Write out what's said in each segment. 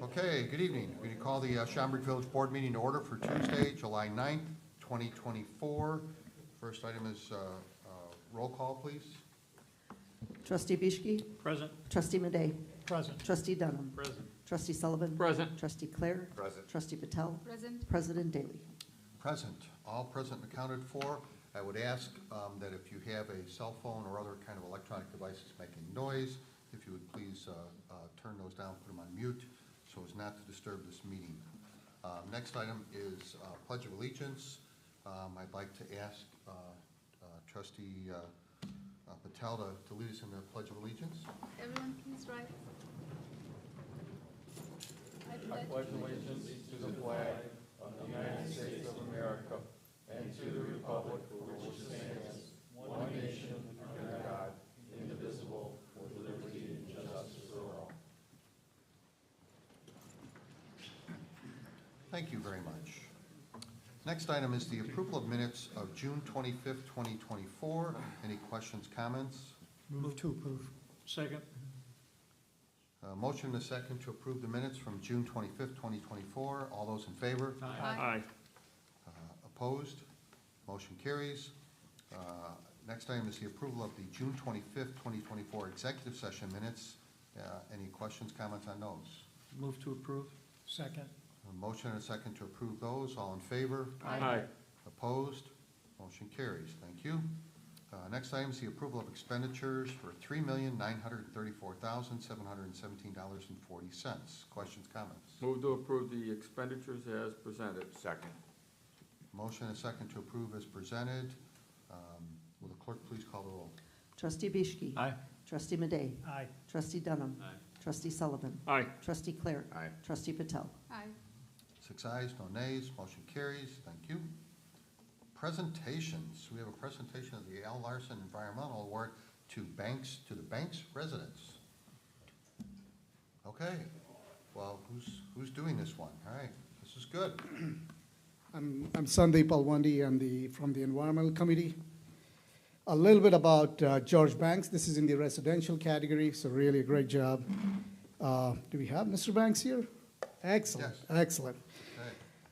Okay, good evening. We call the Schaumburg Village Board meeting to order for Tuesday, July 9th, 2024. First item is roll call, please. Trustee Bischke. Present. Trustee Madej. Present. Trustee Dunham. Present. Trustee Sullivan. Present. Trustee Clare. Present. Trustee Patel. Present. President Daly. Present. All present and accounted for. I would ask that if you have a cell phone or other kind of electronic devices making noise, if you would please turn those down, put them on mute, so as not to disturb this meeting. Next item is Pledge of Allegiance. I'd like to ask Trustee Patel to lead us in the Pledge of Allegiance. Everyone please rise. I pledge allegiance to the flag of the United States of America and to the republic for which it stands, one nation, under God, indivisible, with liberty and justice for all. Thank you very much. Next item is the approval of minutes of June 25th, 2024. Any questions, comments? Move to approve. Second. Motion and a second to approve the minutes from June 25th, 2024. All those in favor? Aye. Opposed? Motion carries. Next item is the approval of the June 25th, 2024 executive session minutes. Any questions, comments on those? Move to approve. Second. A motion and a second to approve those. All in favor? Aye. Opposed? Motion carries. Thank you. Next item is the approval of expenditures for $3,934,717.40. Questions, comments? Move to approve the expenditures as presented. Second. Motion and a second to approve as presented. Will the clerk please call the roll? Trustee Bischke. Aye. Trustee Madej. Aye. Trustee Dunham. Aye. Trustee Sullivan. Aye. Trustee Clare. Aye. Trustee Patel. Aye. 6 ayes, no nays. Motion carries. Thank you. Presentations. We have a presentation of the Al Larson Environmental Award to the Banks residents. Okay. Well, who's doing this one? All right. This is good. I'm Sandeep Alwandi. I'm from the Environmental Committee. A little bit about George Banks. This is in the residential category, so really a great job. Do we have Mr. Banks here? Excellent, Yes. excellent. Okay.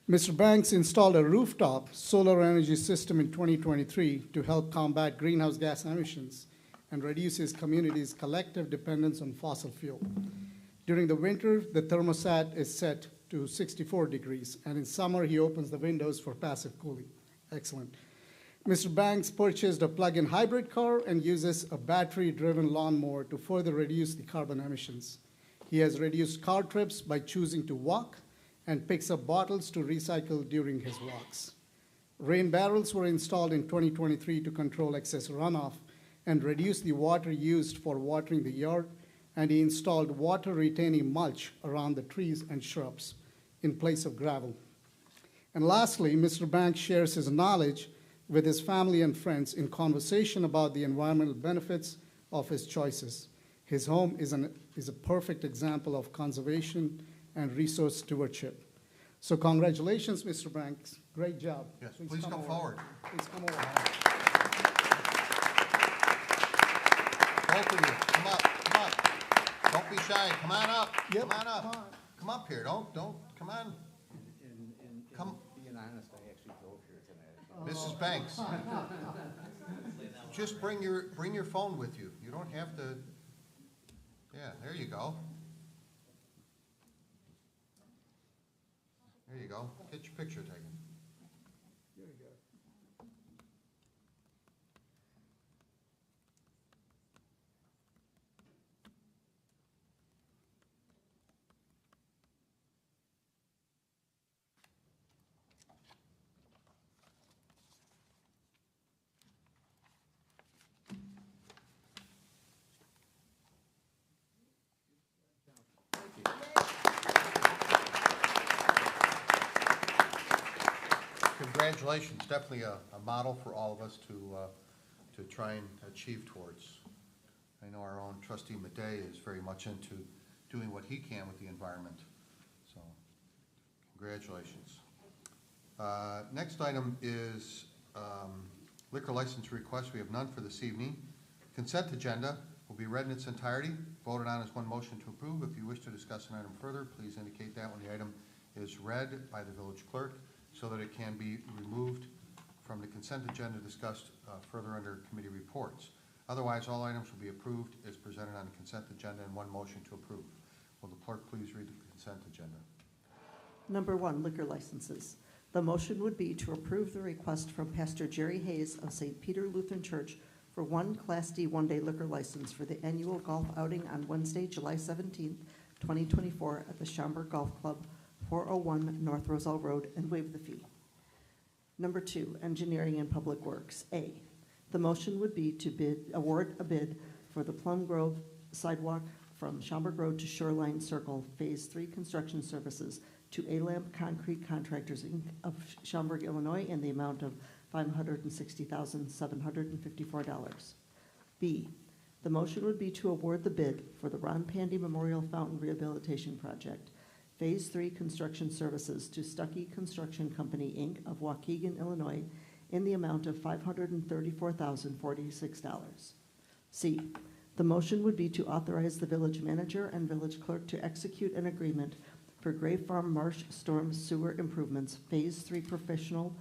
Mr. Banks installed a rooftop solar energy system in 2023 to help combat greenhouse gas emissions and reduce his community's collective dependence on fossil fuel. During the winter, the thermostat is set to 64 degrees, and in summer, he opens the windows for passive cooling. Excellent. Mr. Banks purchased a plug-in hybrid car and uses a battery-driven lawnmower to further reduce the carbon emissions. He has reduced car trips by choosing to walk and picks up bottles to recycle during his walks. Rain barrels were installed in 2023 to control excess runoff and reduce the water used for watering the yard, and he installed water-retaining mulch around the trees and shrubs in place of gravel. And lastly, Mr. Banks shares his knowledge with his family and friends in conversation about the environmental benefits of his choices. His home is a perfect example of conservation and resource stewardship. So congratulations, Mr. Banks. Great job. Yes, please come forward. Please come over. Both of you, come up. Don't be shy. Come on up. Yep. Come on up. Come up here. Don't. Come on. Come. Being honest, I actually drove here tonight. Mrs. Banks. Just bring your phone with you. You don't have to. Yeah, there you go. There you go. Get your picture taken. There you go. Congratulations, definitely a model for all of us to try and achieve towards. I know our own trustee Madej is very much into doing what he can with the environment, so congratulations. Next item is liquor license requests. We have none for this evening. Consent agenda. will be read in its entirety, voted on as one motion to approve. If you wish to discuss an item further, please indicate that when the item is read by the village clerk so that it can be removed from the consent agenda discussed further under committee reports. Otherwise, all items will be approved as presented on the consent agenda in one motion to approve. Will the clerk please read the consent agenda? Number 1, liquor licenses. The motion would be to approve the request from Pastor Jerry Hayes of St. Peter Lutheran Church for one Class D one-day liquor license for the annual golf outing on Wednesday, July 17th, 2024 at the Schaumburg Golf Club, 401 North Roselle Road, and waive the fee. Number 2, engineering and public works. A, the motion would be to award a bid for the Plum Grove sidewalk from Schaumburg Road to Shoreline Circle, Phase 3 construction services to A-Lamp Concrete Contractors, Inc. of Schaumburg, Illinois, in the amount of $560,754. B, the motion would be to award the bid for the Ron Pandy Memorial Fountain Rehabilitation Project, Phase 3 construction services to Stuckey Construction Company, Inc. of Waukegan, Illinois, in the amount of $534,046. C, the motion would be to authorize the village manager and village clerk to execute an agreement for Gray Farm Marsh Storm Sewer Improvements, Phase 3 professional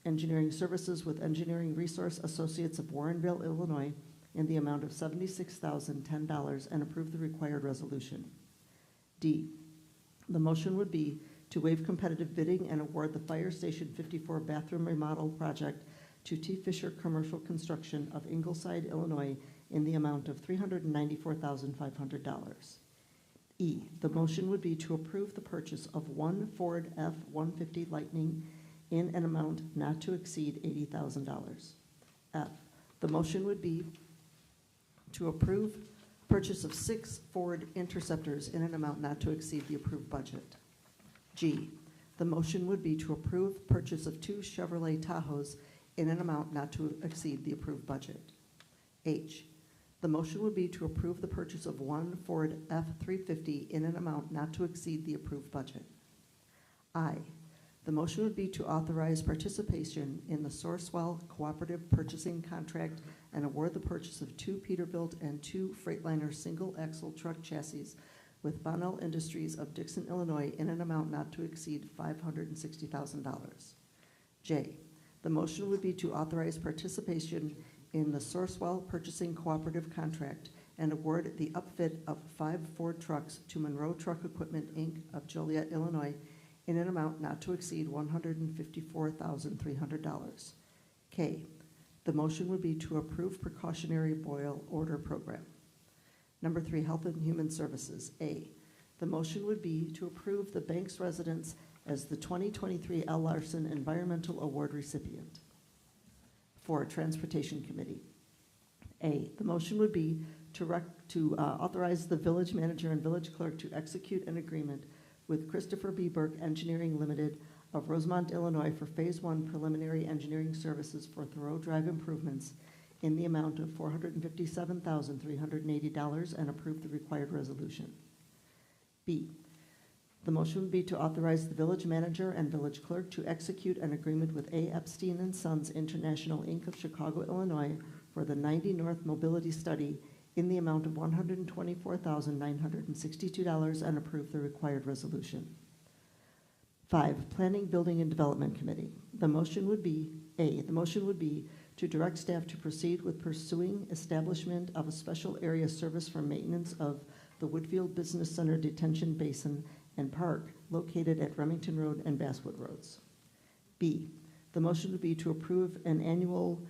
engineering services with Engineering Resource Associates of Warrenville, Illinois, in the amount of $76,010 and approve the required resolution. D, the motion would be to waive competitive bidding and award the Fire Station 54 bathroom remodel project to T. Fisher Commercial Construction of Ingleside, Illinois, in the amount of $394,500. E, the motion would be to approve the purchase of one Ford F-150 Lightning in an amount not to exceed $80,000. F, the motion would be to approve purchase of 6 Ford Interceptors in an amount not to exceed the approved budget. G, the motion would be to approve purchase of 2 Chevrolet Tahoes in an amount not to exceed the approved budget. H, the motion would be to approve the purchase of 1 Ford F-350 in an amount not to exceed the approved budget. I, the motion would be to authorize participation in the Sourcewell Cooperative Purchasing Contract and award the purchase of 2 Peterbilt and 2 Freightliner single-axle truck chassis with Bonnell Industries of Dixon, Illinois, in an amount not to exceed $560,000. J, the motion would be to authorize participation in the Sourcewell Purchasing Cooperative Contract and award the upfit of 5 Ford trucks to Monroe Truck Equipment, Inc. of Joliet, Illinois, in an amount not to exceed $154,300. K, the motion would be to approve precautionary boil order program. Number 3, Health and Human Services. A, the motion would be to approve the bank's residents as the 2023 L. Larson Environmental Award recipient. 4, Transportation Committee. A, the motion would be to authorize the village manager and village clerk to execute an agreement with Christopher B. Burke Engineering Limited of Rosemont, Illinois for Phase 1 preliminary engineering services for Thoreau Drive improvements in the amount of $457,380 and approve the required resolution. B, the motion would be to authorize the village manager and village clerk to execute an agreement with A. Epstein and Sons International, Inc. of Chicago, Illinois for the 90 North Mobility Study in the amount of $124,962 and approve the required resolution. 5, Planning, Building, and Development Committee. The motion would be, A, the motion would be to direct staff to proceed with pursuing establishment of a special area service for maintenance of the Woodfield Business Center Detention Basin and Park located at Remington Road and Basswood Roads. B, the motion would be to approve an annual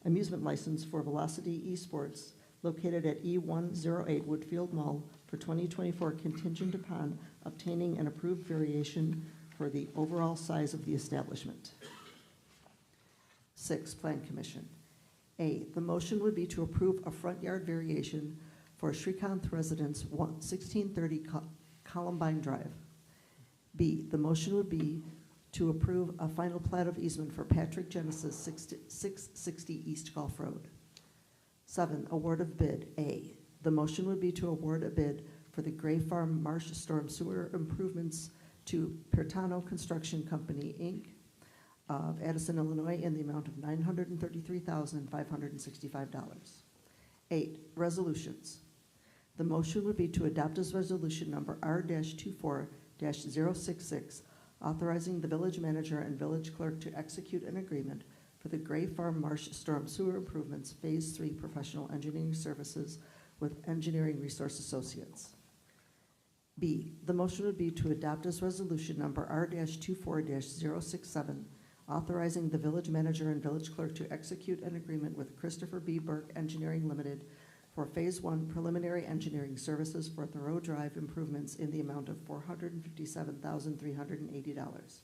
amusement license for Velocity Esports located at E108 Woodfield Mall for 2024 contingent upon obtaining an approved variation for the overall size of the establishment. 6, Plan Commission. A, the motion would be to approve a front yard variation for Srikanth Residence 1630 Columbine Drive. B, the motion would be to approve a final plat of easement for Patrick Genesis 660 East Gulf Road. 7, award of bid. A, the motion would be to award a bid for the Gray Farm Marsh Storm Sewer Improvements to Pertano Construction Company, Inc. of Addison, Illinois, in the amount of $933,565. 8, resolutions. The motion would be to adopt as resolution number R-24-066, authorizing the village manager and village clerk to execute an agreement for the Gray Farm Marsh Storm Sewer Improvements Phase 3 Professional Engineering Services with Engineering Resource Associates. B, the motion would be to adopt as resolution number R-24-067, authorizing the village manager and village clerk to execute an agreement with Christopher B. Burke Engineering Limited for Phase 1 preliminary engineering services for Thoreau Drive improvements in the amount of $457,380.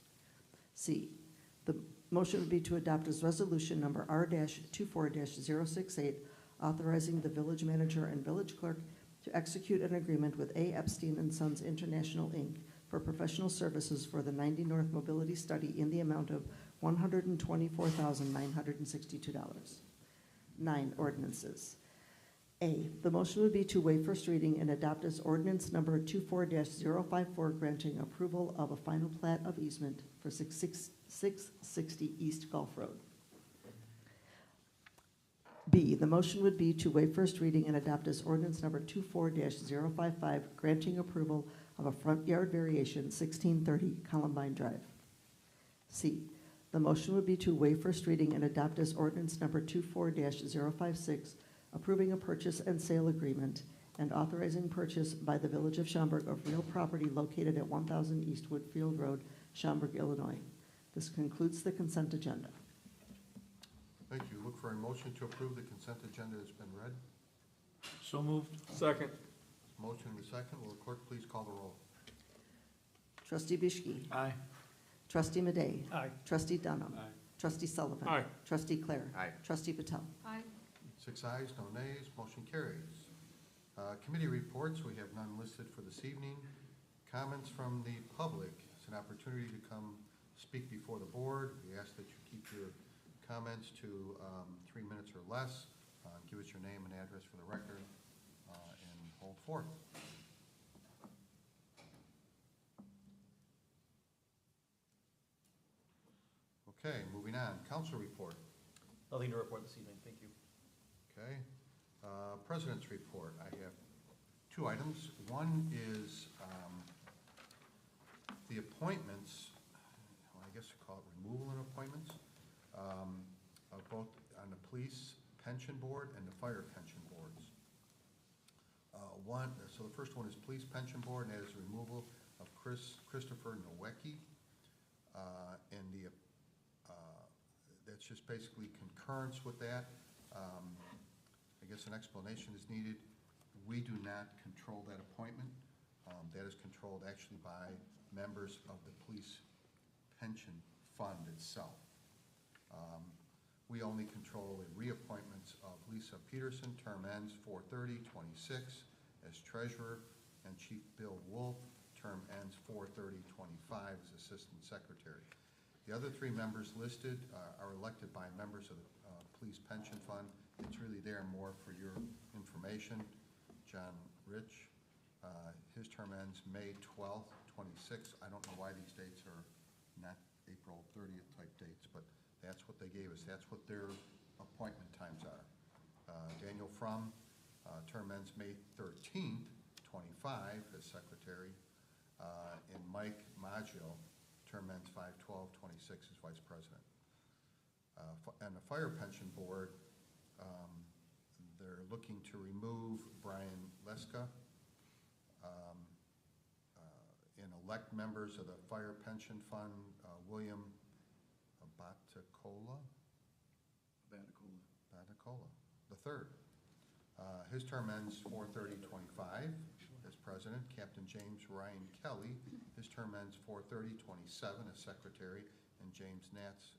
C, the motion would be to adopt as resolution number R-24-068, authorizing the village manager and village clerk to execute an agreement with A. Epstein and Sons International, Inc. for professional services for the 90 North Mobility Study in the amount of $124,962. 9, ordinances. A, the motion would be to waive first reading and adopt as ordinance number 24-054, granting approval of a final plat of easement for 660 East Gulf Road. B, the motion would be to waive first reading and adopt as ordinance number 24-055, granting approval of a front yard variation 1630 Columbine Drive. C, the motion would be to waive first reading and adopt as ordinance number 24-056, approving a purchase and sale agreement and authorizing purchase by the Village of Schaumburg of real property located at 1000 East Woodfield Road, Schaumburg, Illinois. This concludes the consent agenda. Thank you. Look for a motion to approve the consent agenda that's been read. So moved. Second. Motion and a second. Will the clerk please call the roll? Trustee Bischke. Aye. Trustee Madej. Aye. Trustee Dunham. Aye. Trustee Sullivan. Aye. Trustee Clare. Aye. Trustee Patel. Aye. 6 ayes, no nays, motion carries. Committee reports, we have none listed for this evening. Comments from the public, it's an opportunity to come speak before the board. We ask that you keep your comments to 3 minutes or less. Give us your name and address for the record, and hold forth. Okay, moving on, council report. Nothing to report this evening, thank you. Okay, President's report. I have 2 items. One is the appointments, well, I guess you call it removal and appointments, of both on the police pension board and the fire pension boards. So the first one is police pension board, and that is removal of Christopher Nowicki, and that's just basically concurrence with that. I guess an explanation is needed. We do not control that appointment. That is controlled actually by members of the police pension fund itself. We only control the reappointments of Lisa Peterson, term ends 4/30/26 as treasurer, and Chief Bill Wolf, term ends 4/30/25 as assistant secretary. The other 3 members listed are elected by members of the police pension fund. It's really there more for your information. John Rich, his term ends May 12th, 26. I don't know why these dates are not April 30th type dates, but that's what they gave us. That's what their appointment times are. Daniel Frum, term ends May 13th, 25 as secretary, and Mike Maggio, term ends 5/12/26 as vice president. And the fire pension board, they're looking to remove Brian Leska and elect members of the fire pension fund, William Baticola the third. His term ends 4/30/25 as president. Captain James Ryan Kelly, his term ends 4/30/27 as secretary, and James Nat's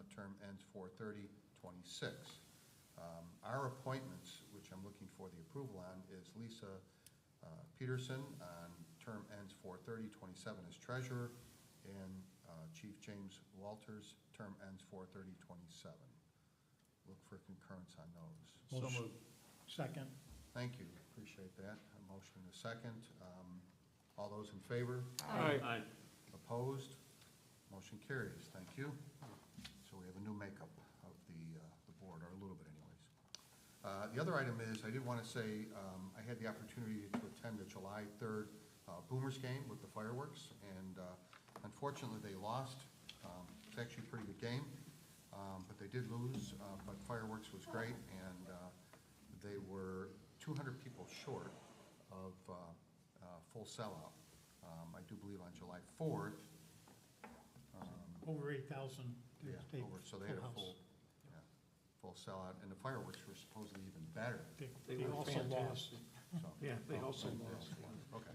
term ends 4/30/26. Our appointments, which I'm looking for the approval on, is Lisa Peterson on term ends 4/30/27 as treasurer, and Chief James Walters, term ends 4/30/27. Look for concurrence on those. So moved. Second. Thank you, appreciate that. A motion and a second. All those in favor? Aye. Opposed? Motion carries. Thank you. So we have a new makeup of the board, or a little bit anyways. The other item is, I did want to say, I had the opportunity to attend the July 3rd Boomers game with the fireworks, and unfortunately, they lost. It's actually a pretty good game, but they did lose, but fireworks was great, and they were 200 people short of full sellout. I do believe on July 4th. Over 8,000. Yeah, so they had a full sellout, and the fireworks were supposedly even better. They also lost. So, Yeah, they oh, also they lost. Okay.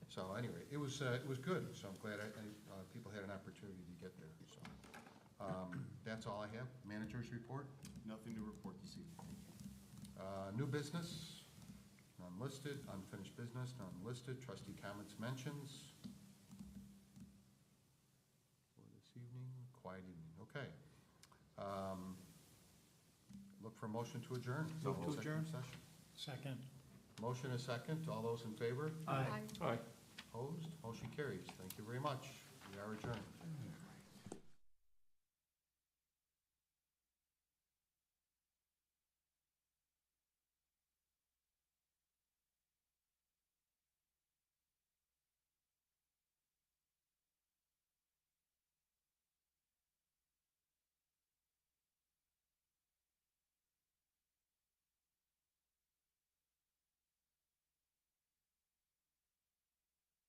So anyway, it was good, so I'm glad people had an opportunity to get there, so. That's all I have. Manager's report? Nothing to report this evening. New business, none listed. Unfinished business, none listed. Trustee comments, mentions? For this evening, quiet evening, okay. Look for a motion to adjourn. Move to Executive adjourn. session. Second. Motion is second. All those in favor? Aye. Aye. Opposed? Motion carries. Thank you very much. We are adjourned.